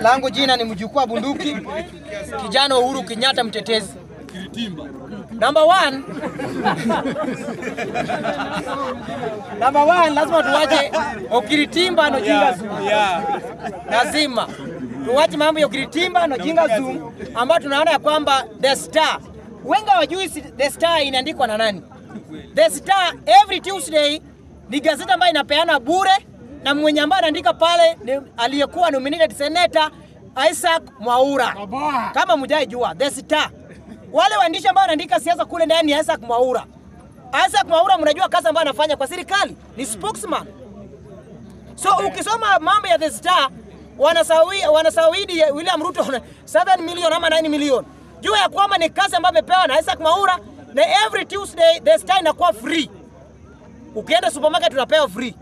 Langu jina ni Mjukuu Bunduki, kijana Uhuru Kenyatta mtetezi. Number one, lazima tuwache Okiritimba no Jinga Zoom. Lazima tuwache mambo ya Okiritimba no Jinga Zoom ambao tunaona ya kwamba The Star. Wenga wajui The Star inaandikwa na nani? The Star every Tuesday ni gazeti ambayo inapeana bure na mwenye ambaye anaandika pale ni aliyekuwa nominated Senator Isaac Mwaura. Kama mjaijua The Star. Wale waandishi ambao wanaandika siasa kule ndani ya Isaac Mwaura. Isaac Mwaura mnajua kazi ambayo anafanya kwa serikali, ni spokesman. So ukisoma mambo ya The Star wanasawidi William Ruto 7 million ama 9 million. Jua ya kwamba ni kazi ambayo amepewa na Isaac Mwaura na every Tuesday The Star inakuwa free. Ukienda supermarket unapewa free.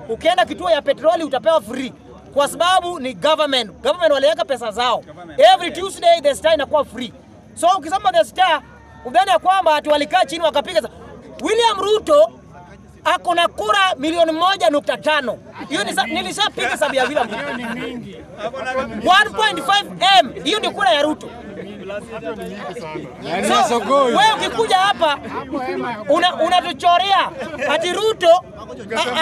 Ukienda kituo ya petroli utapewa free. Kwa sababu ni government waliweka pesa zao. Every Tuesday The Star inakuwa free. So ukisoma The Star udhani ya kwamba watu walikaa chini wakapiga William Ruto ako na kura 1.5 milioni. Hiyo nilishapiga sababu ya William Ruto. 1.5M hiyo ni kura ya Ruto. So, wewe ukikuja hapa unatuchorea ati Ruto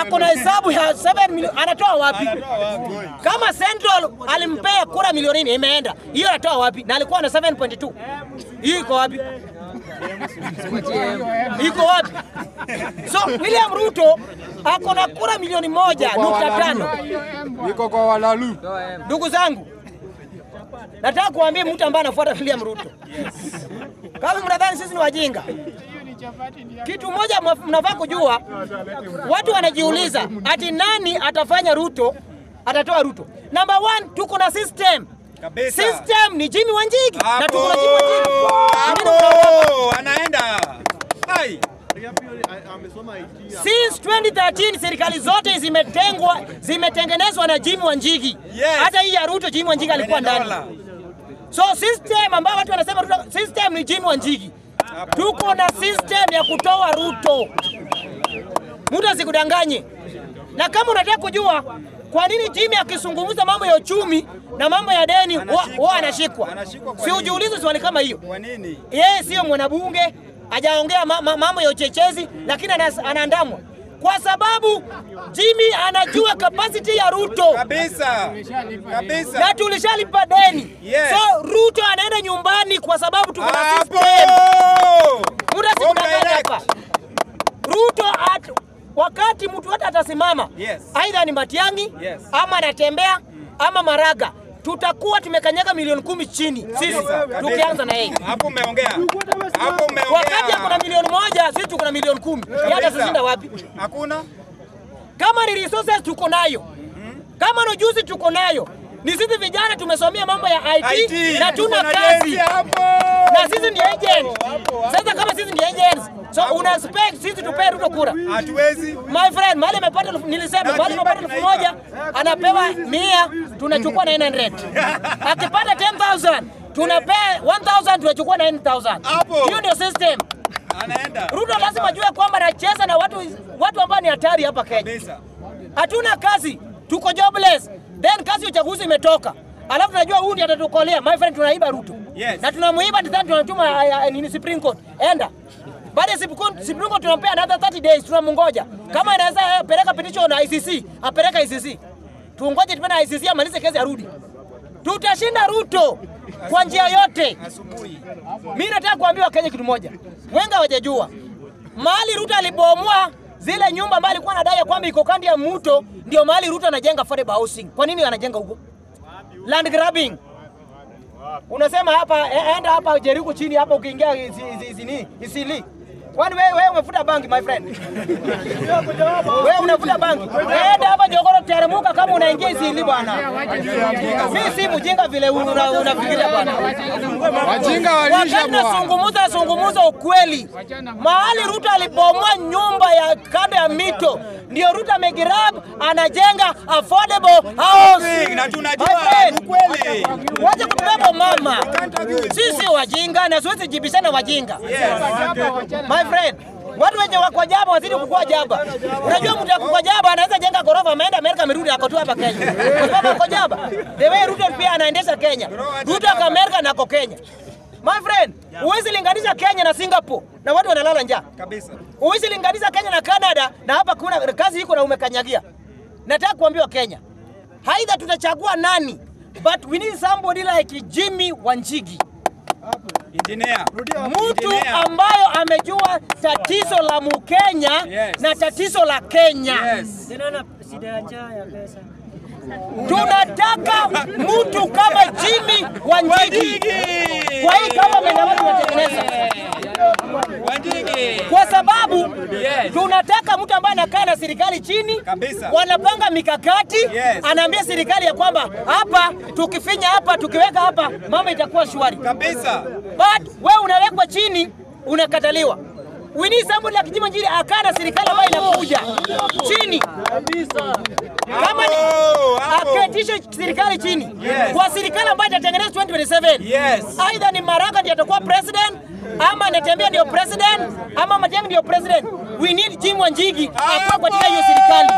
ako na hesabu ya 7 milioni, anatoa wapi? Kama Central alimpea kura milioni 4 imeenda, hiyo anatoa wapi? Na alikuwa na 7.2. Hiyo iko wapi? Iko wapi? So William Ruto ako na kura milioni 1.5. Iko kwa walalu. Ndugu zangu, nataka kuambia mtu ambaye anafuata William Ruto. Kama mnadhani sisi ni wajinga, kitu moja mnafaa kujua, watu wanajiuliza ati nani atafanya Ruto, atatoa Ruto. Number 1, tuko na system. Kabisa. System ni Jimmy Wanjigi. Na tuko na Jimmy Wanjigi. Anaenda. Hai. Since 2013 serikali zote zimetengenezwa na Jimmy Wanjigi. Hata hii ya Ruto Jimmy Wanjigi alikuwa ndani. So system ambayo watu wanasema Ruto, system ni Jimmy Wanjigi. Tuko na system ya kutoa Ruto. Mtu asikudanganye. Na kama unataka kujua kwa nini Jimmy akizungumza mambo ya uchumi na mambo ya deni wao anashikwa. Si ujiulize swali kama hiyo. Kwa nini? Yeye sio mwanabunge, hajaongea mambo ya uchechezi lakini anaandamwa. Kwa sababu Jimmy anajua capacity ya Ruto. Kabisa. Kabisa. Na tulishalipa deni. Yes. So Ruto anaenda nyumbani kwa sababu tuko na system. Muda sikudanganya hapa. Ruto wakati mtu hata atasimama, aidha ni Matiang'i, ama anatembea, ama Maraga, tutakuwa tumekanyaga milioni 10 chini sisi tukianza na yeye. Hapo umeongea. Hapo umeongea. Wakati kuna milioni 1 sisi tuko na milioni 10. Hata tusinda wapi? Hakuna. Kama ni resources tuko nayo. Kama ni juzi tuko nayo. Ni sisi vijana tumesomea mambo ya IT na tuna kazi. Na sisi ni agent. Sasa kama sisi ni agents, so una expect sisi tupe Ruto kura? Hatuwezi. My friend, mali amepata nilisema mali amepata 1000 anapewa 100 tunachukua 900. Akipata 10000 tunapea 1000 tunachukua 9000. Hiyo ndio system. Anaenda. Ruto lazima ajue kwamba anacheza na watu ambao ni hatari hapa Kenya. Hatuna kazi, tuko jobless. Then kazi ya uchaguzi imetoka. Alafu tunajua huyu ndiye atatukolea. My friend, tunaiba Ruto. Na tunamuiba ndani tunatuma nini Supreme Court. Enda. Baada ya Supreme Court tunampea another 30 days tunamungoja. Kama anaweza peleka petition na ICC, apeleka ICC. Tuongoje tupende ICC amalize kesi arudi. Tutashinda Ruto kwa njia yote. Mimi nataka kuambia Wakenya kitu moja. Wenga hawajajua. Mahali Ruto alibomoa zile nyumba ambazo alikuwa anadai kwamba iko kando ya mto, ndio mahali Ruto anajenga affordable housing. Kwa nini anajenga huko? Land grabbing. Unasema hapa enda hapa Jericho chini hapa ukiingia Isili. Kwani wewe umefuta bangi my friend? Wewe unafuta bangi. Enda hapa Jogoro teremuka kama unaingia Isili bwana. Mimi si mjinga vile unafikiria bwana. Wajinga walisha bwana. Zungumuza ukweli. Mahali Ruto alibomoa nyumba ya kando ya mito, ndio Ruto amegrab anajenga affordable housing. Na tunajua ukweli. Waje kutubeba mama. Sisi wajinga na siwezi jibishana wajinga. My friend, Watu wenye wako jaba wazidi kukua jaba. Unajua mtu akukua jaba anaweza jenga gorofa ameenda Amerika amerudi akotoa hapa Kenya. Kwa sababu ako jaba. The way Ruto pia anaendesha Kenya. Ruto kwa Amerika na ako Kenya. My friend, huwezi linganisha Kenya na Singapore na watu wanalala njaa. Kabisa. Huwezi linganisha Kenya na Canada na hapa kuna kazi iko na umekanyagia. Nataka kuambiwa Kenya. Haidha tutachagua nani, but we need somebody like Jimmy Wanjigi. Engineer. Mtu ambayo amejua tatizo la Mkenya na tatizo la Kenya. Tunataka mtu kama Jimmy Wanjigi. Kwa hii kama mendawa tunatengeneza. Kwa sababu tunataka mtu ambaye anakaa na serikali chini, wanapanga mikakati, anaambia serikali ya kwamba hapa tukifinya hapa tukiweka hapa mama itakuwa shwari. Kabisa. But wewe unawekwa chini unakataliwa. We need somebody like Jimmy Wanjigi akaa na serikali ambayo inakuja chini. Kabisa. Kama ni aketisha serikali chini. Kwa serikali ambayo itatengeneza 2027. Aidha ni Maraga ndiye atakuwa president, ama Natembeya ndio president, ama Matiang'i ndio president. We need Jimmy Wanjigi akae katika hiyo serikali.